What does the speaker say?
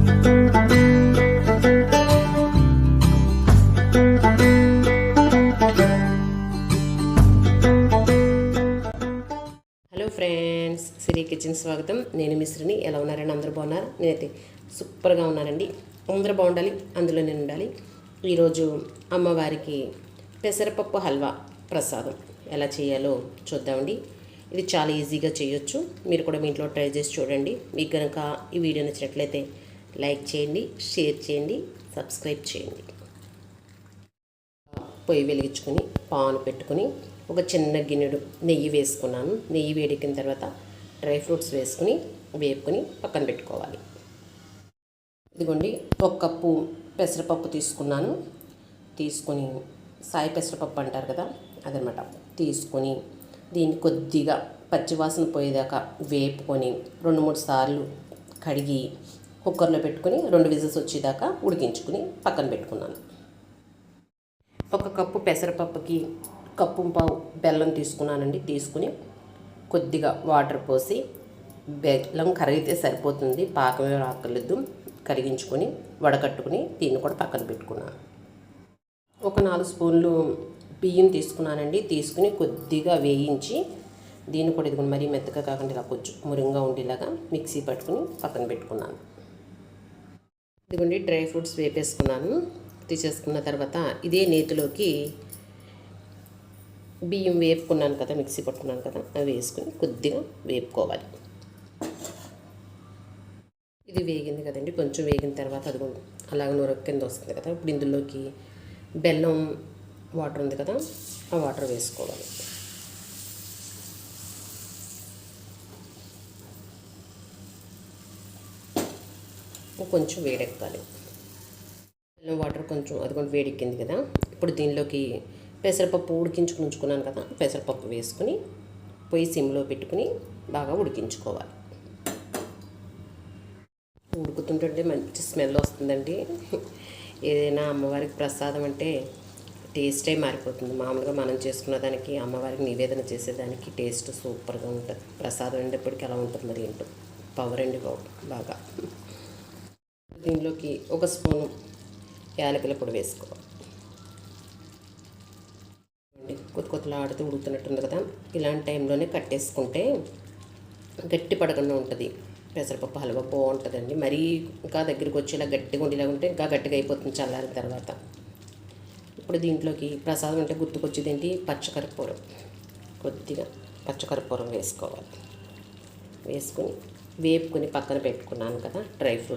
Hello friends, సిరి kitchen స్వాగతం. నేను మిశ్రిని. ఎలా ఉన్నారని అందరూ బాగున్నారు? నేనైతే సూపర్గా ఉన్నానండి. అందరూ బాగుండాలి, అందులో నేను ఉండాలి. ఈరోజు అమ్మవారికి పెసరపప్పు హల్వా ప్రసాదం ఎలా చేయాలో చూద్దామండి. ఇది చాలా ఈజీగా చేయొచ్చు. మీరు కూడా మీ ఇంట్లో ట్రై చేసి చూడండి. మీకు కనుక ఈ వీడియో నచ్చినట్లయితే లైక్ చేయండి, షేర్ చేయండి, సబ్స్క్రైబ్ చేయండి. పొయ్యి వెలిగించుకొని పాను పెట్టుకొని ఒక చిన్న గిన్నెడు నెయ్యి వేసుకున్నాను. నెయ్యి వేడెక్కిన తర్వాత డ్రై ఫ్రూట్స్ వేసుకుని వేపుకొని పక్కన పెట్టుకోవాలి. ఇదిగోండి, 1 కప్పు పెసరపప్పు తీసుకున్నాను. తీసుకొని సాయి పెసరపప్పు అంటారు కదా, అదనమాట. తీసుకొని దీన్ని కొద్దిగా పచ్చివాసన పోయేదాకా వేపుకొని 2-3 సార్లు కడిగి కుక్కర్లో పెట్టుకొని 2 విజిల్స్ వచ్చేదాకా ఉడికించుకుని పక్కన పెట్టుకున్నాను. 1 కప్పు పెసరపప్పుకి 1.5 కప్పు బెల్లం తీసుకున్నానండి. తీసుకుని కొద్దిగా వాటర్ పోసి, బెల్లం కరిగితే సరిపోతుంది, పాకమే రాక్కర్లేదు. కరిగించుకొని వడకట్టుకుని దీన్ని కూడా పక్కన పెట్టుకున్నాను. ఒక 4 స్పూన్లు బియ్యం తీసుకున్నానండి. తీసుకుని కొద్దిగా వేయించి దీన్ని కూడా ఇదిగోండి, మరీ మెత్తగా కాకుండా ఇలా కొంచెం మురుంగా ఉండేలాగా మిక్సీ పట్టుకుని పక్కన పెట్టుకున్నాను. ఇదిగోండి, డ్రై ఫ్రూట్స్ వేపేసుకున్నాను. తీసేసుకున్న తర్వాత ఇదే నేతిలోకి బియ్యం వేపుకున్నాను కదా, మిక్సీ పట్టుకున్నాను కదా, అవి వేసుకుని కొద్దిగా వేపుకోవాలి. ఇది వేగింది కదండి. కొంచెం వేగిన తర్వాత అది అలాగ నూరొక్క కింద వస్తుంది కదా. ఇప్పుడు ఇందులోకి బెల్లం వాటర్ ఉంది కదా, ఆ వాటర్ వేసుకోవాలి. కొంచెం వేడెక్కాలి. బెల్లం వాటర్ కొంచెం అది వేడెక్కింది కదా. ఇప్పుడు దీనిలోకి పెసరపప్పు ఉడికించుకుని ఉంచుకున్నాను కదా, పెసరపప్పు వేసుకుని పొయ్యి సిమ్లో పెట్టుకుని బాగా ఉడికించుకోవాలి. ఉడుకుతుంటే మంచి స్మెల్ వస్తుందండి. ఏదైనా అమ్మవారికి ప్రసాదం అంటే టేస్టే మారిపోతుంది. మామూలుగా మనం చేసుకున్న దానికి, అమ్మవారికి నివేదన చేసేదానికి టేస్ట్ సూపర్గా ఉంటుంది. ప్రసాదం ఉండేప్పటికీ అలా ఉంటుంది. మరి ఏంటో పవర్ అండి బాగా. దీనిలోకి 1 స్పూను యాలకుల పొడి వేసుకోవాలి. కొత్తలాడుతూ ఉడుకుతున్నట్టుంది కదా, ఇలాంటి టైంలోనే కట్టేసుకుంటే గట్టి పడకుండా ఉంటుంది. పెసరపప్పు హల్వా బాగుంటుందండి. మరీ ఇంకా దగ్గరికి వచ్చేలా గట్టిగా ఉండేలా ఉంటే ఇంకా గట్టిగా అయిపోతుంది చల్లారిన తర్వాత. ఇప్పుడు దీంట్లోకి ప్రసాదం అంటే గుర్తుకొచ్చేది ఏంటి, పచ్చకర్పూరం. కొద్దిగా పచ్చకర్పూరం వేసుకోవాలి. వేసుకుని వేపుకొని పక్కన పెట్టుకున్నాను కదా డ్రై ఫ్రూట్స్.